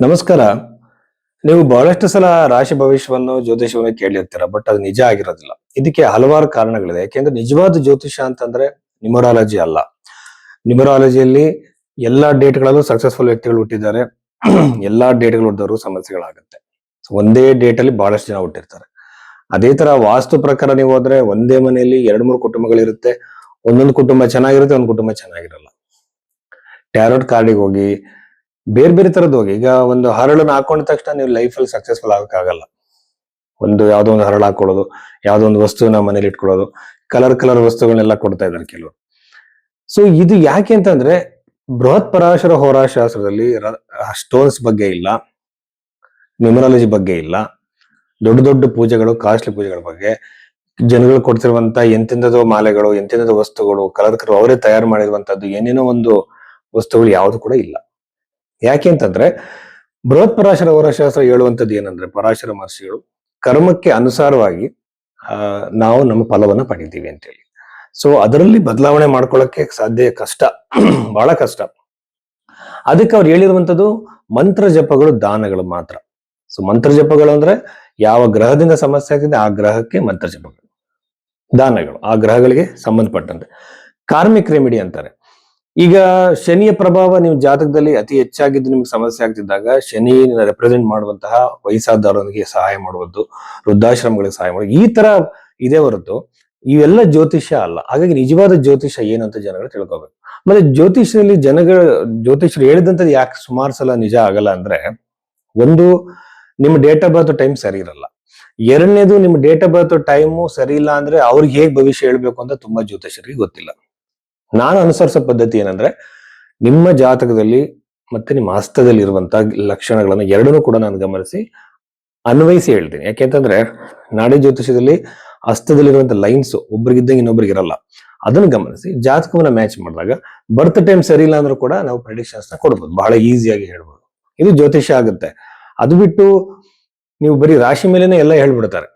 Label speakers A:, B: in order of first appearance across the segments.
A: ನಮಸ್ಕಾರ. ನೀವು ಬಹಳಷ್ಟು ಸಲ ರಾಶಿ ಭವಿಷ್ಯವನ್ನು ಜ್ಯೋತಿಷವನ್ನು ಕೇಳಿರ್ತೀರ, ಬಟ್ ಅದು ನಿಜ ಆಗಿರೋದಿಲ್ಲ. ಇದಕ್ಕೆ ಹಲವಾರು ಕಾರಣಗಳಿದೆ. ಯಾಕೆಂದ್ರೆ ನಿಜವಾದ ಜ್ಯೋತಿಷ ಅಂತಂದ್ರೆ ನ್ಯೂಮರಾಲಜಿ ಅಲ್ಲ. ನ್ಯೂಮರಾಲಜಿಯಲ್ಲಿ ಎಲ್ಲಾ ಡೇಟ್ಗಳಲ್ಲೂ ಸಕ್ಸಸ್ಫುಲ್ ವ್ಯಕ್ತಿಗಳು ಹುಟ್ಟಿದ್ದಾರೆ. ಎಲ್ಲಾ ಡೇಟ್ಗಳು ಹುಟ್ಟಿದವರು ಸಮಸ್ಯೆಗಳಾಗುತ್ತೆ. ಒಂದೇ ಡೇಟ್ ಅಲ್ಲಿ ಬಹಳಷ್ಟು ಜನ ಹುಟ್ಟಿರ್ತಾರೆ. ಅದೇ ತರ ವಾಸ್ತು ಪ್ರಕಾರ ನೀವು ಹೋದ್ರೆ ಒಂದೇ ಮನೆಯಲ್ಲಿ ಎರಡ್ ಮೂರು ಕುಟುಂಬಗಳಿರುತ್ತೆ. ಒಂದೊಂದು ಕುಟುಂಬ ಚೆನ್ನಾಗಿರುತ್ತೆ, ಒಂದ್ ಕುಟುಂಬ ಚೆನ್ನಾಗಿರಲ್ಲ. ಟ್ಯಾರೋಟ್ ಕಾರ್ಡಿಗೆ ಹೋಗಿ ಬೇರೆ ಬೇರೆ ತರದ್ದು ಹೋಗಿ, ಈಗ ಒಂದು ಹರಳನ್ನ ಹಾಕೊಂಡ ತಕ್ಷಣ ನೀವು ಲೈಫ್ ಅಲ್ಲಿ ಸಕ್ಸಸ್ಫುಲ್ ಆಗಕ್ಕಾಗಲ್ಲ. ಯಾವ್ದೋ ಒಂದು ಹರಳು ಹಾಕೊಳ್ಳೋದು, ಯಾವ್ದೋ ಒಂದು ವಸ್ತುವನ್ನ ಮನೇಲಿ ಇಟ್ಕೊಳ್ಳೋದು, ಕಲರ್ ಕಲರ್ ವಸ್ತುಗಳನ್ನೆಲ್ಲ ಕೊಡ್ತಾ ಇದ್ದಾರೆ ಕೆಲವರು. ಸೊ ಇದು ಯಾಕೆ ಅಂತಂದ್ರೆ ಬೃಹತ್ ಪರಾಶರ ಹೋರಾಶಾಸ್ತ್ರದಲ್ಲಿ ಸ್ಟೋನ್ಸ್ ಬಗ್ಗೆ ಇಲ್ಲ, ನ್ಯೂಮರಾಲಜಿ ಬಗ್ಗೆ ಇಲ್ಲ, ದೊಡ್ಡ ದೊಡ್ಡ ಪೂಜೆಗಳು, ಕಾಸ್ಟ್ಲಿ ಪೂಜೆಗಳ ಬಗ್ಗೆ, ಜನಗಳು ಕೊಡ್ತಿರುವಂತ ಎಂತೆಂಥದೋ ಮಾಲೆಗಳು, ಎಂತೆಂಥದೋ ವಸ್ತುಗಳು, ಕಲರ್ ಕಲರ್ ಅವರೇ ತಯಾರು ಮಾಡಿರುವಂತದ್ದು ಏನೇನೋ ಒಂದು ವಸ್ತುಗಳು ಯಾವುದು ಕೂಡ ಇಲ್ಲ. ಯಾಕೆ ಅಂತಂದ್ರೆ ಬೃಹತ್ ಪರಾಶರ ಹೋರಾಶಾಸ್ತ್ರ ಹೇಳುವಂತದ್ದು ಏನಂದ್ರೆ, ಪರಾಶರ ಮಹರ್ಷಿಗಳು ಕರ್ಮಕ್ಕೆ ಅನುಸಾರವಾಗಿ ನಾವು ನಮ್ಮ ಫಲವನ್ನ ಪಡಿತೀವಿ ಅಂತೇಳಿ. ಸೊ ಅದರಲ್ಲಿ ಬದಲಾವಣೆ ಮಾಡ್ಕೊಳ್ಳಕ್ಕೆ ಸಾಧ್ಯ ಕಷ್ಟ, ಬಹಳ ಕಷ್ಟ. ಅದಕ್ಕೆ ಅವ್ರು ಹೇಳಿರುವಂತದ್ದು ಮಂತ್ರ ಜಪಗಳು, ದಾನಗಳು ಮಾತ್ರ. ಸೊ ಮಂತ್ರ ಜಪಗಳು ಅಂದ್ರೆ ಯಾವ ಗ್ರಹದಿಂದ ಸಮಸ್ಯೆ ಆಗ್ತಿದೆ ಆ ಗ್ರಹಕ್ಕೆ ಮಂತ್ರ ಜಪಗಳು, ದಾನಗಳು ಆ ಗ್ರಹಗಳಿಗೆ ಸಂಬಂಧಪಟ್ಟಂತೆ. ಕಾರ್ಮಿಕ್ ರೆಮಿಡಿ ಅಂತಾರೆ. ಈಗ ಶನಿಯ ಪ್ರಭಾವ ನೀವು ಜಾತಕದಲ್ಲಿ ಅತಿ ಹೆಚ್ಚಾಗಿದ್ದು ನಿಮ್ಗೆ ಸಮಸ್ಯೆ ಆಗ್ತಿದ್ದಾಗ ಶನಿ ರೆಪ್ರೆಸೆಂಟ್ ಮಾಡುವಂತಹ ವಯಸ್ಸಾದವರಿಗೆ ಸಹಾಯ ಮಾಡುವುದು, ವೃದ್ಧಾಶ್ರಮಗಳಿಗೆ ಸಹಾಯ ಮಾಡುವುದು, ಈ ತರ ಇದೇ ಹೊರತು ಇವೆಲ್ಲ ಜ್ಯೋತಿಷ್ಯ ಅಲ್ಲ. ಹಾಗಾಗಿ ನಿಜವಾದ ಜ್ಯೋತಿಷ್ಯ ಏನಂತ ಜನಗಳು ತಿಳ್ಕೋಬೇಕು. ಮತ್ತೆ ಜ್ಯೋತಿಷರು ಹೇಳಿದಂಥದ್ದು ಯಾಕೆ ಸುಮಾರು ಸಲ ನಿಜ ಆಗಲ್ಲ ಅಂದ್ರೆ, ಒಂದು, ನಿಮ್ಮ ಡೇಟ್ ಆಫ್ ಬರ್ತ್ ಟೈಮ್ ಸರಿ ಇರಲ್ಲ. ಎರಡನೇದು, ನಿಮ್ಮ ಡೇಟ್ ಆಫ್ ಬರ್ತ್ ಟೈಮು ಸರಿ ಇಲ್ಲ ಅಂದ್ರೆ ಅವ್ರಿಗೆ ಹೇಗ್ ಭವಿಷ್ಯ ಹೇಳ್ಬೇಕು ಅಂತ ತುಂಬಾ ಜ್ಯೋತಿಷರಿಗೆ ಗೊತ್ತಿಲ್ಲ. ನಾನು ಅನುಸರಿಸೋ ಪದ್ಧತಿ ಏನಂದ್ರೆ, ನಿಮ್ಮ ಜಾತಕದಲ್ಲಿ ಮತ್ತೆ ನಿಮ್ಮ ಹಸ್ತದಲ್ಲಿ ಇರುವಂತಹ ಲಕ್ಷಣಗಳನ್ನ ಎರಡನ್ನೂ ಕೂಡ ನಾನು ಗಮನಿಸಿ ಅನ್ವಯಿಸಿ ಹೇಳ್ತೀನಿ. ಯಾಕೆಂತಂದ್ರೆ ನಾಡಿ ಜ್ಯೋತಿಷದಲ್ಲಿ ಹಸ್ತದಲ್ಲಿರುವಂತ ಲೈನ್ಸ್ ಒಬ್ರಿಗಿದ್ದಂಗೆ ಇನ್ನೊಬ್ರಿಗೆ ಇರಲ್ಲ. ಅದನ್ನು ಗಮನಿಸಿ ಜಾತಕವನ್ನ ಮ್ಯಾಚ್ ಮಾಡಿದಾಗ ಬರ್ತ್ ಟೈಮ್ ಸರಿ ಇಲ್ಲ ಅಂದ್ರೂ ಕೂಡ ನಾವು ಪ್ರೆಡಿಕ್ಷನ್ಸ್ ನ ಕೊಡ್ಬೋದು, ಬಹಳ ಈಸಿಯಾಗಿ ಹೇಳ್ಬೋದು. ಇದು ಜ್ಯೋತಿಷ್ಯ ಆಗುತ್ತೆ. ಅದು ಬಿಟ್ಟು ನೀವು ಬರೀ ರಾಶಿ ಮೇಲೆನೆ ಎಲ್ಲ ಹೇಳ್ಬಿಡ್ತಾರೆ,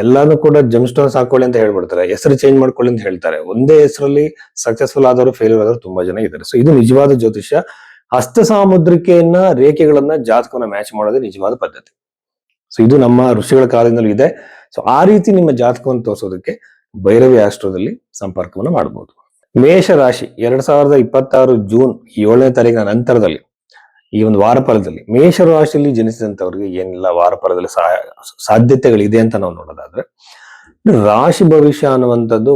A: ಎಲ್ಲಾನು ಕೂಡ ಜಮ್ ಸ್ಟೋನ್ಸ್ ಹಾಕೊಳ್ಳಿ ಅಂತ ಹೇಳ್ಬಿಡ್ತಾರೆ, ಹೆಸರು ಚೇಂಜ್ ಮಾಡ್ಕೊಳ್ಳಿ ಅಂತ ಹೇಳ್ತಾರೆ. ಒಂದೇ ಹೆಸರಲ್ಲಿ ಸಕ್ಸಸ್ಫುಲ್ ಆದವರು, ಫೇಲ್ಯೂರ್ ಆದವರು ತುಂಬಾ ಜನ ಇದ್ದಾರೆ. ಸೊ ಇದು ನಿಜವಾದ ಜ್ಯೋತಿಷ್ಯ. ಹಸ್ತ ಸಾಮುದ್ರಿಕೆಯನ್ನ, ರೇಖೆಗಳನ್ನ, ಜಾತಕವನ್ನ ಮ್ಯಾಚ್ ಮಾಡೋದೇ ನಿಜವಾದ ಪದ್ಧತಿ. ಸೊ ಇದು ನಮ್ಮ ಋಷಿಗಳ ಕಾಲದಿಂದಲೂ ಇದೆ. ಸೊ ಆ ರೀತಿ ನಿಮ್ಮ ಜಾತಕವನ್ನು ತೋರಿಸೋದಕ್ಕೆ ಭೈರವಿ ಆಸ್ಟ್ರೋದಲ್ಲಿ ಸಂಪರ್ಕವನ್ನು ಮಾಡಬಹುದು. ಮೇಷ ರಾಶಿ 2026 ಜೂನ್ 7ನೇ ತಾರೀಕಿನ ನಂತರದಲ್ಲಿ, ಈ ಒಂದು ವಾರ ಫಲದಲ್ಲಿ ಮೇಷ ರಾಶಿಯಲ್ಲಿ ಜನಿಸಿದಂತವ್ರಿಗೆ ಏನೆಲ್ಲ ವಾರ ಫಲದಲ್ಲಿ ಸಾಧ್ಯತೆಗಳಿದೆ ಅಂತ ನಾವು ನೋಡೋದಾದ್ರೆ, ರಾಶಿ ಭವಿಷ್ಯ ಅನ್ನುವಂಥದ್ದು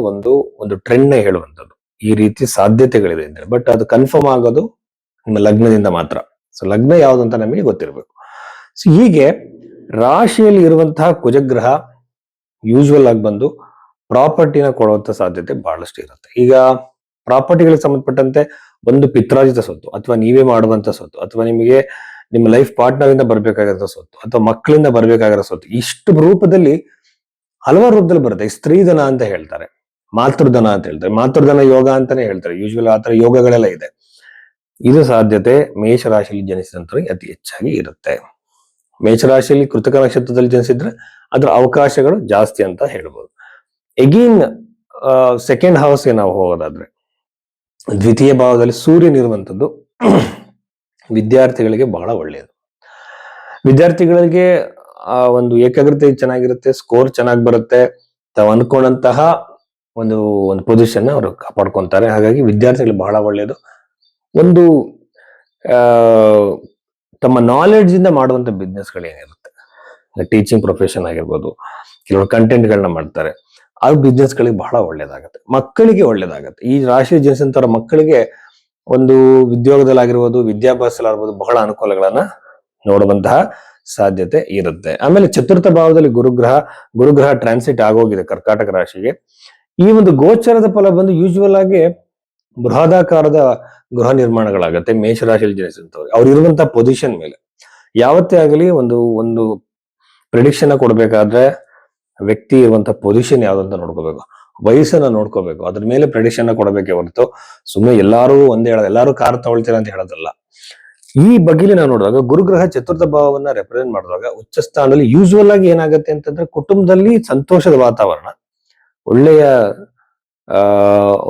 A: ಒಂದು ಟ್ರೆಂಡ್ ನ ಹೇಳುವಂಥದ್ದು. ಈ ರೀತಿ ಸಾಧ್ಯತೆಗಳಿದೆ ಅಂತ, ಬಟ್ ಅದು ಕನ್ಫರ್ಮ್ ಆಗೋದು ನಿಮ್ಮ ಲಗ್ನದಿಂದ ಮಾತ್ರ. ಸೊ ಲಗ್ನ ಯಾವುದು ಅಂತ ನಮಗೆ ಗೊತ್ತಿರಬೇಕು. ಸೊ ಹೀಗೆ ರಾಶಿಯಲ್ಲಿ ಇರುವಂತಹ ಕುಜಗ್ರಹ ಯೂಶುವಲ್ ಆಗಿ ಬಂದು ಪ್ರಾಪರ್ಟಿನ ಕೊಡುವಂತ ಸಾಧ್ಯತೆ ಬಹಳಷ್ಟು ಇರುತ್ತೆ. ಈಗ ಪ್ರಾಪರ್ಟಿಗಳಿಗೆ ಸಂಬಂಧಪಟ್ಟಂತೆ ಒಂದು ಪಿತ್ರಾರ್ಜಿತ ಸ್ವತ್ತು, ಅಥವಾ ನೀವೇ ಮಾಡುವಂತ ಸ್ವತ್ತು, ಅಥವಾ ನಿಮಗೆ ನಿಮ್ಮ ಲೈಫ್ ಪಾರ್ಟ್ನರ್ ಇಂದ ಬರ್ಬೇಕಾಗಿರೋ ಸ್ವತ್ತು, ಅಥವಾ ಮಕ್ಕಳಿಂದ ಬರ್ಬೇಕಾಗಿರೋ ಸ್ವತ್ತು, ಇಷ್ಟು ರೂಪದಲ್ಲಿ ಹಲವಾರು ರೂಪದಲ್ಲಿ ಬರುತ್ತೆ. ಸ್ತ್ರೀಧನ ಅಂತ ಹೇಳ್ತಾರೆ, ಮಾತೃಧನ ಅಂತ ಹೇಳ್ತಾರೆ, ಮಾತೃಧನ ಯೋಗ ಅಂತಾನೆ ಹೇಳ್ತಾರೆ. ಯೂಶುವಲ್ ಆತರ ಯೋಗಗಳೆಲ್ಲ ಇದೆ. ಇದು ಸಾಧ್ಯತೆ ಮೇಷರಾಶಿಯಲ್ಲಿ ಜನಿಸಿದಂತವ್ರಿಗೆ ಅತಿ ಹೆಚ್ಚಾಗಿ ಇರುತ್ತೆ. ಮೇಷರಾಶಿಯಲ್ಲಿ ಕೃತಿಕ ನಕ್ಷತ್ರದಲ್ಲಿ ಜನಿಸಿದ್ರೆ ಅದರ ಅವಕಾಶಗಳು ಜಾಸ್ತಿ ಅಂತ ಹೇಳ್ಬೋದು. ಎಗೇನ್ ಸೆಕೆಂಡ್ ಹೌಸ್ಗೆ ನಾವು ಹೋಗೋದಾದ್ರೆ, ದ್ವಿತೀಯ ಭಾವದಲ್ಲಿ ಸೂರ್ಯನಿರುವಂಥದ್ದು ವಿದ್ಯಾರ್ಥಿಗಳಿಗೆ ಬಹಳ ಒಳ್ಳೆಯದು. ವಿದ್ಯಾರ್ಥಿಗಳಿಗೆ ಒಂದು ಏಕಾಗ್ರತೆ ಚೆನ್ನಾಗಿರುತ್ತೆ, ಸ್ಕೋರ್ ಚೆನ್ನಾಗಿ ಬರುತ್ತೆ, ತಾವು ಅನ್ಕೊಂಡಂತಹ ಒಂದು ಪೊಸಿಷನ್ ಅವರು ಕಾಪಾಡ್ಕೊಂತಾರೆ. ಹಾಗಾಗಿ ವಿದ್ಯಾರ್ಥಿಗಳಿಗೆ ಬಹಳ ಒಳ್ಳೆಯದು. ಒಂದು ತಮ್ಮ ನಾಲೆಡ್ಜ್ ಇಂದ ಮಾಡುವಂತ ಬಿಸ್ನೆಸ್ಗಳು ಏನಿರುತ್ತೆ, ಟೀಚಿಂಗ್ ಪ್ರೊಫೆಷನ್ ಆಗಿರ್ಬೋದು, ಕೆಲವರು ಕಂಟೆಂಟ್ಗಳನ್ನ ಮಾಡ್ತಾರೆ, ಆ ಬಿಸ್ನೆಸ್ ಗಳಿಗೆ ಬಹಳ ಒಳ್ಳೇದಾಗತ್ತೆ. ಮಕ್ಕಳಿಗೆ ಒಳ್ಳೇದಾಗತ್ತೆ. ಈ ರಾಶಿ ಜನಿಸಿದಂತರ ಮಕ್ಕಳಿಗೆ ಒಂದು ಉದ್ಯೋಗದಲ್ಲಾಗಿರ್ಬೋದು, ವಿದ್ಯಾಭ್ಯಾಸದಲ್ಲಾಗಿರ್ಬೋದು ಬಹಳ ಅನುಕೂಲಗಳನ್ನ ನೋಡುವಂತಹ ಸಾಧ್ಯತೆ ಇರುತ್ತೆ. ಆಮೇಲೆ ಚತುರ್ಥ ಭಾವದಲ್ಲಿ ಗುರುಗ್ರಹ ಟ್ರಾನ್ಸಿಟ್ ಆಗೋಗಿದೆ ಕರ್ಕಾಟಕ ರಾಶಿಗೆ. ಈ ಒಂದು ಗೋಚರದ ಫಲ ಬಂದು ಯೂಶುವಲ್ ಆಗಿ ಬೃಹದಾಕಾರದ ಗೃಹ ನಿರ್ಮಾಣಗಳಾಗತ್ತೆ ಮೇಷರಾಶಿಯಲ್ಲಿ ಜನಿಸಿದಂಥವ್ರು. ಅವ್ರು ಇರುವಂತಹ ಪೊಸಿಷನ್ ಮೇಲೆ ಯಾವತ್ತೇ ಆಗಲಿ ಒಂದು ಪ್ರಿಡಿಕ್ಷನ್ ಕೊಡ್ಬೇಕಾದ್ರೆ ವ್ಯಕ್ತಿ ಇರುವಂತಹ ಪೊಸಿಷನ್ ಯಾವ್ದಂತ ನೋಡ್ಕೋಬೇಕು, ವಯಸ್ಸನ್ನ ನೋಡ್ಕೋಬೇಕು, ಅದ್ರ ಮೇಲೆ ಪ್ರೆಡಿಕ್ಷನ್ ಕೊಡಬೇಕೆ ಹೊರತು ಸುಮ್ಮನೆ ಎಲ್ಲಾರು ಒಂದೇ ಹೇಳೋದು, ಎಲ್ಲಾರು ಕಾರ್ ತಗೊಳ್ತೀರಾ ಅಂತ ಹೇಳೋದಲ್ಲ. ಈ ಬಗ್ಗೆಲಿ ನಾವು ನೋಡುವಾಗ ಗುರುಗ್ರಹ ಚತುರ್ಥ ಭಾವವನ್ನ ರೆಪ್ರೆಸೆಂಟ್ ಮಾಡುವಾಗ ಉಚ್ಚ ಸ್ಥಾನದಲ್ಲಿ ಯೂಶುವಲ್ ಆಗಿ ಏನಾಗುತ್ತೆ ಅಂತಂದ್ರೆ, ಕುಟುಂಬದಲ್ಲಿ ಸಂತೋಷದ ವಾತಾವರಣ, ಒಳ್ಳೆಯ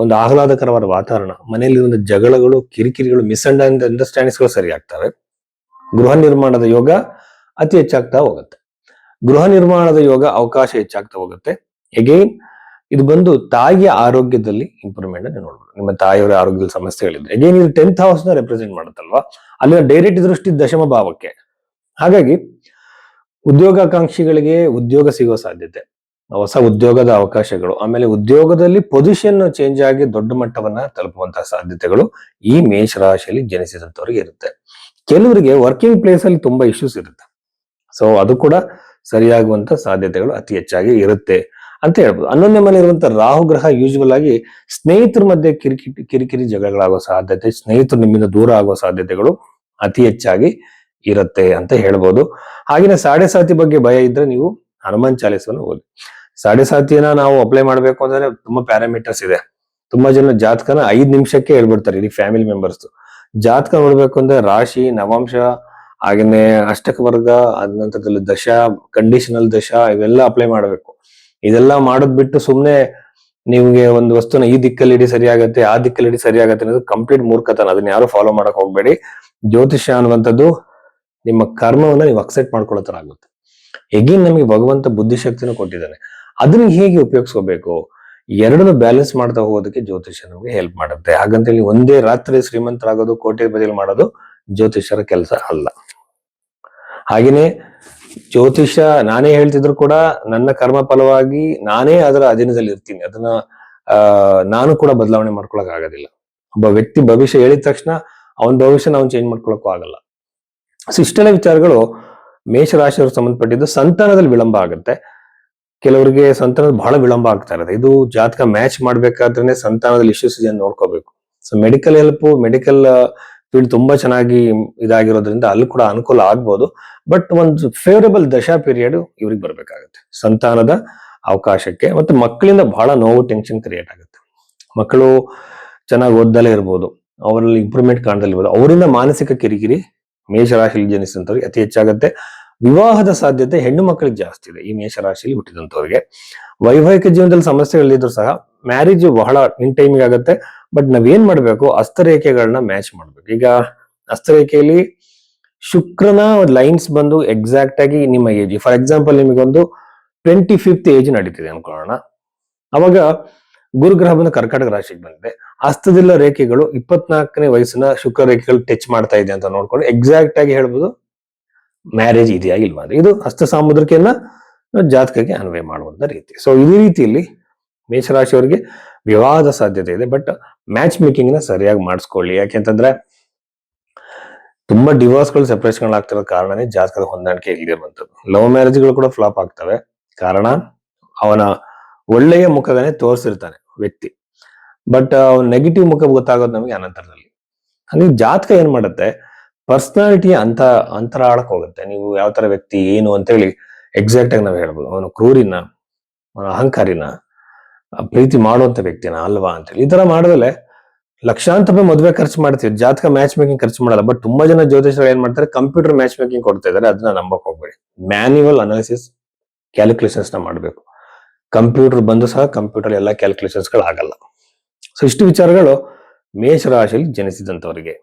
A: ಒಂದು ಆಹ್ಲಾದಕರವಾದ ವಾತಾವರಣ, ಮನೆಯಲ್ಲಿ ಒಂದು ಜಗಳಗಳು, ಕಿರಿಕಿರಿಗಳು, ಅಂಡರ್ಸ್ಟ್ಯಾಂಡಿಂಗ್ಸ್ಗಳು ಸರಿ ಆಗ್ತವೆ. ಗೃಹ ನಿರ್ಮಾಣದ ಯೋಗ ಅತಿ ಹೆಚ್ಚಾಗ್ತಾ ಹೋಗುತ್ತೆ. ಗೃಹ ನಿರ್ಮಾಣದ ಯೋಗ ಅವಕಾಶ ಹೆಚ್ಚಾಗ್ತಾ ಹೋಗುತ್ತೆ. ಎಗೈನ್ ಇದು ಬಂದು ತಾಯಿಯ ಆರೋಗ್ಯದಲ್ಲಿ ಇಂಪ್ರೂವ್ಮೆಂಟ್ ನೀವು ನೋಡ್ಬೋದು. ನಿಮ್ಮ ತಾಯಿಯವರ ಆರೋಗ್ಯದ ಸಮಸ್ಯೆಗಳಿದ್ರೆ ಎಗೈನ್ ಇದು 10th ಹೌಸ್ ನ ರೆಪ್ರೆಸೆಂಟ್ ಮಾಡುತ್ತಲ್ವಾ, ಅಲ್ಲಿನ ಡೈರೆಕ್ಟ್ ದೃಷ್ಟಿ ದಶಮ ಭಾವಕ್ಕೆ. ಹಾಗಾಗಿ ಉದ್ಯೋಗಾಕಾಂಕ್ಷಿಗಳಿಗೆ ಉದ್ಯೋಗ ಸಿಗೋ ಸಾಧ್ಯತೆ, ಹೊಸ ಉದ್ಯೋಗದ ಅವಕಾಶಗಳು, ಆಮೇಲೆ ಉದ್ಯೋಗದಲ್ಲಿ ಪೊಸಿಷನ್ ಚೇಂಜ್ ಆಗಿ ದೊಡ್ಡ ಮಟ್ಟವನ್ನ ತಲುಪುವಂತಹ ಸಾಧ್ಯತೆಗಳು ಈ ಮೇಷರಾಶಿಯಲ್ಲಿ ಜನಿಸಿದಂತವರಿಗೆ ಇರುತ್ತೆ. ಕೆಲವರಿಗೆ ವರ್ಕಿಂಗ್ ಪ್ಲೇಸ್ ಅಲ್ಲಿ ತುಂಬಾ ಇಶ್ಯೂಸ್ ಇರುತ್ತೆ. ಸೊ ಅದು ಕೂಡ ಸರಿಯಾಗುವಂತ ಸಾಧ್ಯತೆಗಳು ಅತಿ ಹೆಚ್ಚಾಗಿ ಇರುತ್ತೆ ಅಂತ ಹೇಳ್ಬೋದು. 11ನೇ ಮನೆ ಇರುವಂತ ರಾಹು ಗ್ರಹ ಯೂಶುವಲ್ ಆಗಿ ಸ್ನೇಹಿತರ ಮಧ್ಯೆ ಕಿರಿಕಿರಿ ಜಗಳಗಳಾಗೋ ಸಾಧ್ಯತೆ, ಸ್ನೇಹಿತರು ನಿಮ್ಮಿಂದ ದೂರ ಆಗುವ ಸಾಧ್ಯತೆಗಳು ಅತಿ ಹೆಚ್ಚಾಗಿ ಇರುತ್ತೆ ಅಂತ ಹೇಳ್ಬೋದು. ಹಾಗೆಯೇ ಸಾಡೆ ಸಾತಿ ಬಗ್ಗೆ ಭಯ ಇದ್ರೆ ನೀವು ಹನುಮಾನ್ ಚಾಲೀಸವನ್ನು ಓದಿ. ಸಾಡೆ ಸಾತಿಯನ್ನ ನಾವು ಅಪ್ಲೈ ಮಾಡ್ಬೇಕು ಅಂದ್ರೆ ತುಂಬಾ ಪ್ಯಾರಾಮೀಟರ್ಸ್ ಇದೆ. ತುಂಬಾ ಜನ ಜಾತಕನ 5 ನಿಮಿಷಕ್ಕೆ ಹೇಳ್ಬಿಡ್ತಾರೆ ಇಡೀ ಫ್ಯಾಮಿಲಿ ಮೆಂಬರ್ಸ್. ಜಾತಕ ನೋಡ್ಬೇಕು ಅಂದ್ರೆ ರಾಶಿ, ನವಾಂಶ, ಹಾಗೇನೆ ಅಷ್ಟಕ ವರ್ಗ, ಅದ ನಂತರದಲ್ಲಿ ದಶಾ, ಕಂಡೀಷನಲ್ ದಶಾ ಇವೆಲ್ಲ ಅಪ್ಲೈ ಮಾಡಬೇಕು. ಇದೆಲ್ಲ ಮಾಡೋದ್ ಬಿಟ್ಟು ಸುಮ್ನೆ ನಿಮ್ಗೆ ಒಂದು ವಸ್ತುನ ಈ ದಿಕ್ಕಲ್ಲಿ ಇಡಿ ಸರಿಯಾಗತ್ತೆ, ಆ ದಿಕ್ಕಲ್ಲಿ ಇಡಿ ಸರಿಯಾಗತ್ತೆ ಅನ್ನೋದು ಕಂಪ್ಲೀಟ್ ಮೂರ್ಖತನ. ಅದನ್ನ ಯಾರು ಫಾಲೋ ಮಾಡಕ್ ಹೋಗ್ಬೇಡಿ. ಜ್ಯೋತಿಷ್ಯ ಅನ್ನುವಂಥದ್ದು ನಿಮ್ಮ ಕರ್ಮವನ್ನ ನೀವು ಅಕ್ಸೆಪ್ಟ್ ಮಾಡ್ಕೊಳ್ಳೋ ತರ ಆಗುತ್ತೆ. ಎಗೇನ್ ನಮಗೆ ಭಗವಂತ ಬುದ್ಧಿಶಕ್ತಿನ ಕೊಟ್ಟಿದ್ದಾನೆ, ಅದನ್ನ ಹೇಗೆ ಉಪಯೋಗಿಸ್ಕೋಬೇಕು, ಎರಡನ್ನು ಬ್ಯಾಲೆನ್ಸ್ ಮಾಡ್ತಾ ಹೋಗೋದಕ್ಕೆ ಜ್ಯೋತಿಷ್ಯ ನಮಗೆ ಹೆಲ್ಪ್ ಮಾಡುತ್ತೆ. ಹಾಗಂತೇಳಿ ಒಂದೇ ರಾತ್ರಿ ಶ್ರೀಮಂತರಾಗೋದು, ಕೋಟ್ಯಾಧಿಪತಿ ಮಾಡೋದು ಜ್ಯೋತಿಷ್ಯರ ಕೆಲಸ ಅಲ್ಲ. ಹಾಗೇನೆ ಜ್ಯೋತಿಷ್ಯ ನಾನೇ ಹೇಳ್ತಿದ್ರು ಕೂಡ ನನ್ನ ಕರ್ಮ ಫಲವಾಗಿ ನಾನೇ ಅದರ ಅಧೀನದಲ್ಲಿ ಇರ್ತೀನಿ. ಅದನ್ನ ನಾನು ಕೂಡ ಬದಲಾವಣೆ ಮಾಡ್ಕೊಳಕ್ ಆಗೋದಿಲ್ಲ. ಒಬ್ಬ ವ್ಯಕ್ತಿ ಭವಿಷ್ಯ ಹೇಳಿದ ತಕ್ಷಣ ಅವನ ಭವಿಷ್ಯ ನಾವು ಚೇಂಜ್ ಮಾಡ್ಕೊಳಕ್ಕೂ ಆಗಲ್ಲ. ಸೊ ಇಷ್ಟೆಲ್ಲ ವಿಚಾರಗಳು ಮೇಷರಾಶಿಯವರು ಸಂಬಂಧಪಟ್ಟಿದ್ದು. ಸಂತಾನದಲ್ಲಿ ವಿಳಂಬ ಆಗುತ್ತೆ. ಕೆಲವರಿಗೆ ಸಂತಾನದ ಬಹಳ ವಿಳಂಬ ಆಗ್ತಾ ಇರುತ್ತೆ. ಇದು ಜಾತಕ ಮ್ಯಾಚ್ ಮಾಡ್ಬೇಕಾದ್ರೆ ಸಂತಾನದಲ್ಲಿ ಇಶ್ಯೂಸ್ ಇದೆ ಅಂತ ನೋಡ್ಕೋಬೇಕು. So medical help, medical field ತುಂಬಾ ಚೆನ್ನಾಗಿ ಇದಾಗಿರೋದ್ರಿಂದ ಅಲ್ಲಿ ಕೂಡ ಅನುಕೂಲ ಆಗ್ಬೋದು. ಬಟ್ ಒಂದು ಫೇವರೇಬಲ್ ದಶಾ ಪೀರಿಯಡ್ ಇವ್ರಿಗೆ ಬರ್ಬೇಕಾಗುತ್ತೆ ಸಂತಾನದ ಅವಕಾಶಕ್ಕೆ. ಮತ್ತೆ ಮಕ್ಕಳಿಂದ ಬಹಳ ನೋವು, ಟೆನ್ಷನ್ ಕ್ರಿಯೇಟ್ ಆಗುತ್ತೆ. ಮಕ್ಕಳು ಚೆನ್ನಾಗಿ ಓದ್ದಲೇ ಇರ್ಬೋದು, ಅವರಲ್ಲಿ ಇಂಪ್ರೂವ್ಮೆಂಟ್ ಕಾಣ್ದಲ್ಲಿರ್ಬೋದು, ಅವರಿಂದ ಮಾನಸಿಕ ಕಿರಿಕಿರಿ ಮೇಷರಾಶಿಯಲ್ಲಿ ಜನಿಸಿದಂಥವ್ರಿಗೆ ಅತಿ ಹೆಚ್ಚಾಗುತ್ತೆ. ವಿವಾಹದ ಸಾಧ್ಯತೆ ಹೆಣ್ಣು ಮಕ್ಕಳಿಗೆ ಜಾಸ್ತಿ ಇದೆ ಈ ಮೇಷರಾಶಿಯಲ್ಲಿ ಹುಟ್ಟಿದಂಥವ್ರಿಗೆ. ವೈವಾಹಿಕ ಜೀವನದಲ್ಲಿ ಸಮಸ್ಯೆಗಳಿದ್ರು ಸಹ ಮ್ಯಾರೇಜ್ ಬಹಳ ಇನ್ ಟೈಮಿಗೆ ಆಗುತ್ತೆ. ಬಟ್ ನಾವೇನ್ ಮಾಡ್ಬೇಕು, ಹಸ್ತರೇಖೆಗಳನ್ನ ಮ್ಯಾಚ್ ಮಾಡ್ಬೇಕು. ಈಗ ಹಸ್ತರೇಖೆಯಲ್ಲಿ ಶುಕ್ರನ ಲೈನ್ಸ್ ಬಂದು ಎಕ್ಸಾಕ್ಟ್ ಆಗಿ ನಿಮ್ಮ ಏಜ್, ಫಾರ್ ಎಕ್ಸಾಂಪಲ್ ನಿಮಗೊಂದು 25th ಏಜ್ ನಡೀತಿದೆ ಅನ್ಕೊಳ್ಳೋಣ. ಅವಾಗ ಗುರುಗ್ರಹ ಬಂದು ಕರ್ಕಾಟಕ ರಾಶಿಗೆ ಬಂದಿದೆ. ಹಸ್ತದಿಲ್ಲ ರೇಖೆಗಳು 24ನೇ ವಯಸ್ಸಿನ ಶುಕ್ರ ರೇಖೆಗಳು ಟಚ್ ಮಾಡ್ತಾ ಇದೆ ಅಂತ ನೋಡ್ಕೊಂಡು ಎಕ್ಸಾಕ್ಟ್ ಆಗಿ ಹೇಳ್ಬೋದು ಮ್ಯಾರೇಜ್ ಇದೆಯಾ ಇಲ್ವಾ ಅಂದ್ರೆ. ಇದು ಹಸ್ತ ಸಾಮುದ್ರಿಕೆಯನ್ನ ಜಾತಕಕ್ಕೆ ಅನ್ವಯ ಮಾಡುವಂತ ರೀತಿ. ಸೊ ಈ ರೀತಿಯಲ್ಲಿ ಮೇಷರಾಶಿಯವರಿಗೆ ವಿವಾಹದ ಸಾಧ್ಯತೆ ಇದೆ. ಬಟ್ ಮ್ಯಾಚ್ ಮೇಕಿಂಗ್ ನ ಸರಿಯಾಗಿ ಮಾಡಿಸ್ಕೊಳ್ಳಿ. ಯಾಕೆಂತಂದ್ರೆ ತುಂಬಾ ಡಿವೋರ್ಸ್ಗಳು, ಸೆಪರೇಷನ್ ಆಗ್ತಿರೋ ಕಾರಣನೇ ಜಾತಕದ ಹೊಂದಾಣಿಕೆ ಇಲ್ಲಿರುವಂತದ್ದು. ಲವ್ ಮ್ಯಾರೇಜ್ಗಳು ಕೂಡ ಫ್ಲಾಪ್ ಆಗ್ತವೆ. ಕಾರಣ ಅವನ ಒಳ್ಳೆಯ ಮುಖವನ್ನೇ ತೋರಿಸಿರ್ತಾನೆ ವ್ಯಕ್ತಿ, ಬಟ್ ಅವ್ನ ನೆಗೆಟಿವ್ ಮುಖ ಗೊತ್ತಾಗೋದು ನಮಗೆ ಅನಂತರದಲ್ಲಿ. ಹಾಗೆ ಜಾತಕ ಏನ್ ಮಾಡುತ್ತೆ, ಪರ್ಸನಾಲಿಟಿಯ ಅಂತರಾಳಕ್ಕೆ ಹೋಗುತ್ತೆ. ನೀವು ಯಾವ ತರ ವ್ಯಕ್ತಿ ಏನು ಅಂತೇಳಿ ಎಕ್ಸಾಕ್ಟ್ ಆಗಿ ನಾವು ಹೇಳ್ಬೋದು. ಅವನು ಕ್ರೂರಿನ, ಅವನ ಅಹಂಕಾರಿನ, ಪ್ರೀತಿ ಮಾಡುವಂತ ವ್ಯಕ್ತಿನ ಅಲ್ವಾ ಅಂತೇಳಿ. ಈ ತರ ಮಾಡಿದ್ರೆ ಲಕ್ಷಾಂತರ ರೂಪಾಯಿ ಮದುವೆ ಖರ್ಚು ಮಾಡ್ತೀವಿ, ಜಾತಕ ಮ್ಯಾಚ್ ಮೇಕಿಂಗ್ ಖರ್ಚು ಮಾಡಲ್ಲ. ಬಟ್ ತುಂಬಾ ಜನ ಜ್ಯೋತಿಷರು ಏನ್ ಮಾಡ್ತಾರೆ, ಕಂಪ್ಯೂಟರ್ ಮ್ಯಾಚ್ ಮೇಕಿಂಗ್ ಕೊಡ್ತಾ ಇದಾರೆ. ಅದನ್ನ ನಂಬಕ್ ಹೋಗ್ಬೇಡಿ. ಮ್ಯಾನ್ಯುವಲ್ ಅನಾಲಿಸಿಸ್, ಕ್ಯಾಲ್ಕುಲೇಷನ್ಸ್ ನ ಮಾಡ್ಬೇಕು. ಕಂಪ್ಯೂಟರ್ ಬಂದು ಸಹ ಕಂಪ್ಯೂಟರ್ ಎಲ್ಲ ಕ್ಯಾಲ್ಕುಲೇಷನ್ಸ್ ಗಳು ಆಗಲ್ಲ. ಸೊ ಇಷ್ಟು ವಿಚಾರಗಳು ಮೇಷರಾಶಿಯಲ್ಲಿ ಜನಿಸಿದಂತವರಿಗೆ.